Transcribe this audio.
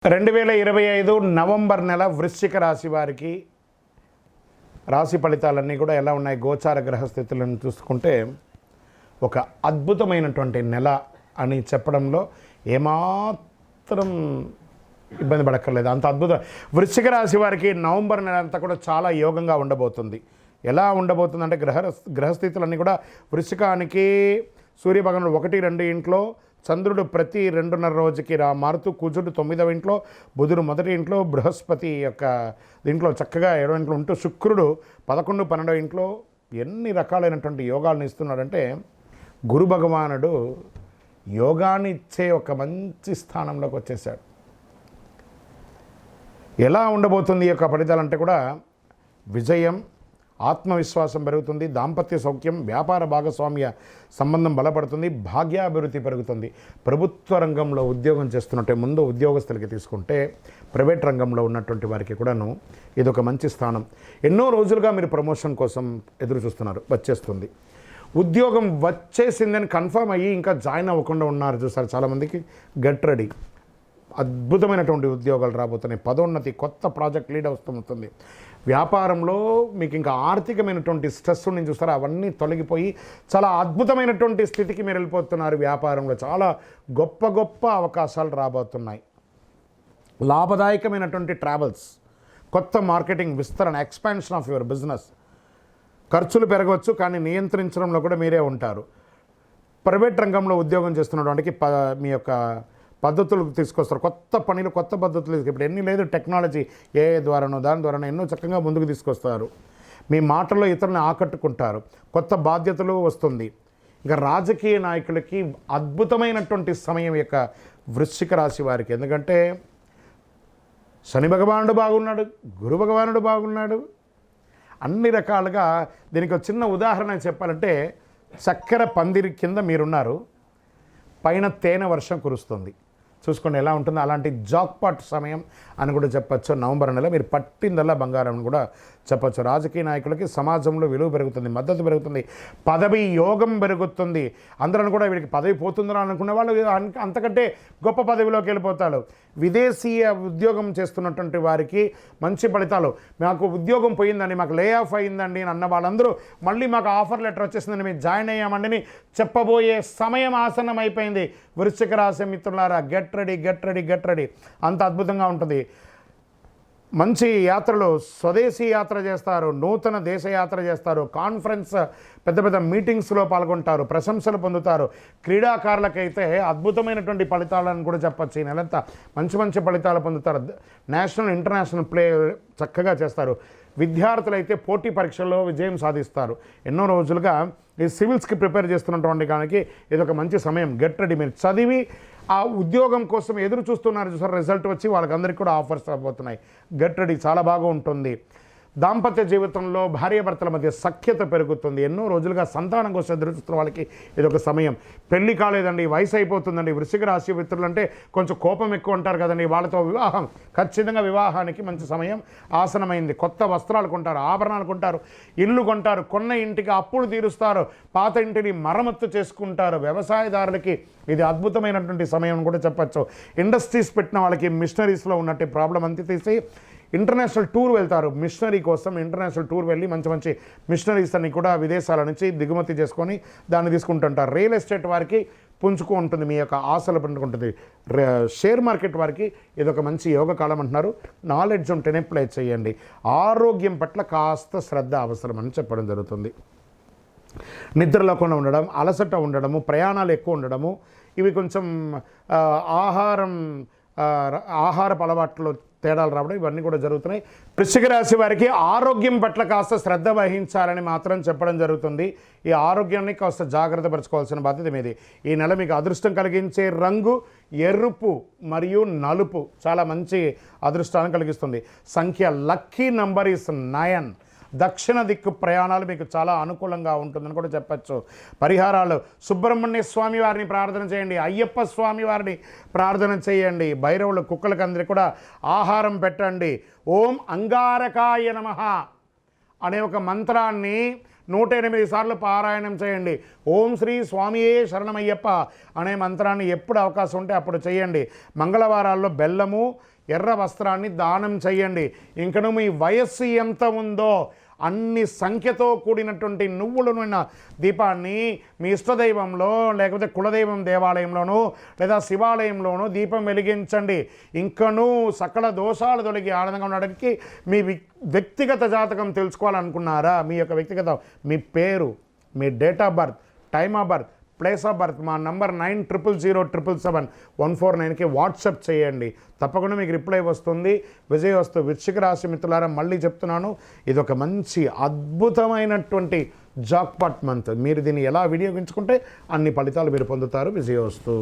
2025 November నెల వృశ్చిక రాశి వారికి రాశి ఫలితాలన్నీ కూడా ఎలా ఉన్నాయి? గోచార గ్రహస్థితులను చూసుకుంటే ఒక అద్భుతమైనటువంటి నెల అని చెప్పడంలో ఏమాత్రం ఇబ్బంది పడక్కర్లేదు. అంత అద్భుతం. వృశ్చిక రాశి వారికి నవంబర్ నెల అంతా కూడా చాలా యోగంగా ఉండబోతుంది. ఎలా ఉండబోతుంది అంటే గ్రహస్థితులన్నీ కూడా వృశ్చికానికి సూర్యభగవానుడు 1-2 ఇంట్లో, చంద్రుడు ప్రతి 2.5 రోజుకి మారుతూ, కుజుడు 9వ ఇంట్లో, బుధుడు 1వ ఇంట్లో, బృహస్పతి యొక్క దీంట్లో చక్కగా 7వ ఇంట్లో ఉంటూ, శుక్రుడు 11-12వ ఇంట్లో ఎన్ని రకాలైనటువంటి యోగాలను ఇస్తున్నాడంటే గురు భగవానుడు యోగాన్ని ఇచ్చే ఒక మంచి స్థానంలోకి వచ్చేసాడు. ఎలా ఉండబోతుంది ఈ యొక్క ఫలితాలంటే కూడా విజయం, ఆత్మవిశ్వాసం పెరుగుతుంది, దాంపత్య సౌఖ్యం, వ్యాపార భాగస్వామ్య సంబంధం బలపడుతుంది, భాగ్యాభివృద్ధి పెరుగుతుంది. ప్రభుత్వ రంగంలో ఉద్యోగం చేస్తున్నట్టే ముందు ఉద్యోగస్తులకి తీసుకుంటే ప్రైవేట్ రంగంలో ఉన్నటువంటి వారికి కూడాను ఇది ఒక మంచి స్థానం. ఎన్నో రోజులుగా మీరు ప్రమోషన్ కోసం ఎదురు చూస్తున్నారు, వచ్చేస్తుంది. ఉద్యోగం వచ్చేసిందని కన్ఫర్మ్ అయ్యి ఇంకా జాయిన్ అవ్వకుండా ఉన్నారు చూసారు చాలామందికి. Get ready. అద్భుతమైనటువంటి ఉద్యోగాలు రాబోతున్నాయి. పదోన్నతి, కొత్త ప్రాజెక్ట్ లీడ్ వస్తుంది. వ్యాపారంలో మీకు ఇంకా ఆర్థికమైనటువంటి స్ట్రెస్ నుంచి చూస్తారా, అవన్నీ తొలగిపోయి చాలా అద్భుతమైనటువంటి స్థితికి మీరు వెళ్ళిపోతున్నారు. వ్యాపారంలో చాలా గొప్ప గొప్ప అవకాశాలు రాబోతున్నాయి. లాభదాయకమైనటువంటి ట్రావెల్స్, కొత్త మార్కెటింగ్ విస్తరణ, ఎక్స్పాన్షన్ ఆఫ్ యువర్ బిజినెస్. ఖర్చులు పెరగవచ్చు కానీ నియంత్రించడంలో కూడా మీరే ఉంటారు. ప్రైవేట్ రంగంలో ఉద్యోగం చేస్తున్నటువంటి మీ యొక్క పద్ధతులు తీసుకొస్తారు. కొత్త పనులు, కొత్త పద్ధతులు. ఇప్పుడు ఎన్ని లేదు, టెక్నాలజీ ఏ ద్వారానో దాని ద్వారానో ఎన్నో చక్కగా ముందుకు తీసుకొస్తారు. మీ మాటల్లో ఇతరులను ఆకట్టుకుంటారు. కొత్త బాధ్యతలు వస్తుంది. ఇంకా రాజకీయ నాయకులకి అద్భుతమైనటువంటి సమయం యొక్క వృశ్చిక రాశి వారికి. ఎందుకంటే శని భగవానుడు బాగున్నాడు, గురు భగవానుడు బాగున్నాడు. అన్ని రకాలుగా దీనికి ఒక చిన్న ఉదాహరణ చెప్పాలంటే, చక్కెర పందిరి కింద మీరున్నారు, పైన తేనె వర్షం కురుస్తుంది. చూసుకోండి ఎలా ఉంటుందో. అలాంటి జాక్పాట్ సమయం అని కూడా చెప్పచ్చు. నవంబర్ నెల మీరు పట్టిందల్లా బంగారం అని కూడా చెప్పచ్చు. రాజకీయ నాయకులకి సమాజంలో విలువ పెరుగుతుంది, మద్దతు పెరుగుతుంది, పదవి యోగం పెరుగుతుంది. అందరూ కూడా వీడికి పదవి పోతుందని అనుకునే వాళ్ళు అంతకంటే గొప్ప పదవిలోకి వెళ్ళిపోతాడు. విదేశీయ ఉద్యోగం చేస్తున్నటువంటి వారికి మంచి ఫలితాలు. మాకు ఉద్యోగం పోయిందండి, మాకు లే ఆఫ్ అయిందండి అని అన్న వాళ్ళందరూ మళ్ళీ మాకు ఆఫర్ లెటర్ వచ్చేసిందని మేము జాయిన్ అయ్యామండి చెప్పబోయే సమయం ఆసన్నం అయిపోయింది. వృశ్చిక రాశి మిత్రులారా, గెట్ రెడీ. అంత అద్భుతంగా ఉంటుంది. మంచి యాత్రలు, స్వదేశీ యాత్ర చేస్తారు, నూతన దేశ యాత్ర చేస్తారు, కాన్ఫరెన్స్, పెద్ద పెద్ద మీటింగ్స్లో పాల్గొంటారు, ప్రశంసలు పొందుతారు. క్రీడాకారులకైతే అద్భుతమైనటువంటి ఫలితాలను కూడా చెప్పచ్చు. ఈ నెలంతా మంచి ఫలితాలు పొందుతారు. నేషనల్, ఇంటర్నేషనల్ ప్లే చక్కగా చేస్తారు. విద్యార్థులైతే పోటీ పరీక్షల్లో విజయం సాధిస్తారు. ఎన్నో రోజులుగా ఈ సివిల్స్కి ప్రిపేర్ చేస్తున్నటువంటి దానికి ఇది ఒక మంచి సమయం. Get ready. మీరు చదివి ఆ ఉద్యోగం కోసం ఎదురు చూస్తున్నారు చూసారు, రిజల్ట్ వచ్చి వాళ్ళకందరికీ కూడా ఆఫర్స్ రాబోతున్నాయి. Get ready. చాలా బాగా ఉంటుంది. దాంపత్య జీవితంలో భార్యాభర్తల మధ్య సఖ్యత పెరుగుతుంది. ఎన్నో రోజులుగా సంతానం కోసం ఎదురు చూస్తున్న వాళ్ళకి ఇది ఒక సమయం. పెళ్లి కాలేదండి, వయసు అయిపోతుందండి, వృశ్చిక రాశి మిత్రులు అంటే కొంచెం కోపం ఎక్కువ ఉంటారు కదండి, వాళ్ళతో వివాహం, ఖచ్చితంగా వివాహానికి మంచి సమయం ఆసనమైంది. కొత్త వస్త్రాలు కొంటారు, ఆభరణాలు కొంటారు, ఇల్లు కొంటారు, కొన్న ఇంటికి అప్పులు తీరుస్తారు, పాత ఇంటిని మరమ్మత్తు చేసుకుంటారు. వ్యవసాయదారులకి ఇది అద్భుతమైనటువంటి సమయం కూడా చెప్పచ్చు. ఇండస్ట్రీస్ పెట్టిన వాళ్ళకి మిషనరీస్లో ఉన్నట్టు ప్రాబ్లం అంతా తీసి ఇంటర్నేషనల్ టూర్ వెళ్తారు. మిషనరీ కోసం ఇంటర్నేషనల్ టూర్ వెళ్ళి మంచి మిషనరీస్ అన్ని కూడా విదేశాల నుంచి దిగుమతి చేసుకొని దాన్ని తీసుకుంటుంటారు. రియల్ ఎస్టేట్ వారికి పుంజుకు ఉంటుంది, మీ యొక్క ఆశలు పండుకుంటుంది. షేర్ మార్కెట్ వారికి ఇది ఒక మంచి యోగ కాలం అంటున్నారు. నాలెడ్జ్ ఉంటేనే ప్లే చేయండి. ఆరోగ్యం పట్ల కాస్త శ్రద్ధ అవసరం అని చెప్పడం జరుగుతుంది. నిద్ర లేకుండా ఉండడం, అలసట ఉండడము, ప్రయాణాలు ఎక్కువ ఉండడము, ఇవి కొంచెం ఆహారపు అలవాట్లు తేడాలు రావడం, ఇవన్నీ కూడా జరుగుతున్నాయి. వృశ్చిక రాశి వారికి ఆరోగ్యం పట్ల కాస్త శ్రద్ధ వహించాలని మాత్రం చెప్పడం జరుగుతుంది. ఈ ఆరోగ్యాన్ని కాస్త జాగ్రత్త పరచుకోవాల్సిన బాధ్యత మీది. ఈ నెల మీకు అదృష్టం కలిగించే రంగు ఎరుపు మరియు నలుపు. చాలా మంచి అదృష్టాన్ని కలిగిస్తుంది. సంఖ్య లక్కీ నంబర్ ఈస్ 9. దక్షిణ దిక్కు ప్రయాణాలు మీకు చాలా అనుకూలంగా ఉంటుందని కూడా చెప్పచ్చు. పరిహారాలు: సుబ్రహ్మణ్య స్వామి వారిని ప్రార్థన చేయండి, అయ్యప్ప స్వామి వారిని ప్రార్థన చేయండి, భైరవులు, కుక్కలకి అందరికీ కూడా ఆహారం పెట్టండి. ఓం అంగారకాయ నమః అనే ఒక మంత్రాన్ని 108 సార్లు పారాయణం చేయండి. ఓం శ్రీ స్వామియే శరణమయ్యప్ప అనే మంత్రాన్ని ఎప్పుడు అవకాశం ఉంటే అప్పుడు చేయండి. మంగళవారాల్లో బెల్లము, ఎర్ర వస్త్రాన్ని దానం చేయండి. ఇంకను మీ వయస్సు ఎంత ఉందో అన్ని సంఖ్యతో కూడినటువంటి నువ్వులను దీపాన్ని మీ ఇష్టదైవంలో లేకపోతే కులదైవం దేవాలయంలోనూ లేదా శివాలయంలోనూ దీపం వెలిగించండి. ఇంకనూ సకల దోషాలు తొలగి ఆనందంగా ఉండడానికి మీ వ్యక్తిగత జాతకం తెలుసుకోవాలనుకున్నారా? మీ యొక్క వ్యక్తిగత మీ పేరు, మీ date of birth, time of birth, place of birth మా నంబర్ 9007777149కి వాట్సాప్ చేయండి. తప్పకుండా మీకు రిప్లై వస్తుంది. విజయవస్తు వృశ్చిక రాశి మిత్రులారా, మళ్ళీ చెప్తున్నాను, ఇది ఒక మంచి అద్భుతమైనటువంటి జాక్పాట్ మంత్. మీరు దీన్ని ఎలా వినియోగించుకుంటే అన్ని ఫలితాలు మీరు పొందుతారు. విజయవస్తు.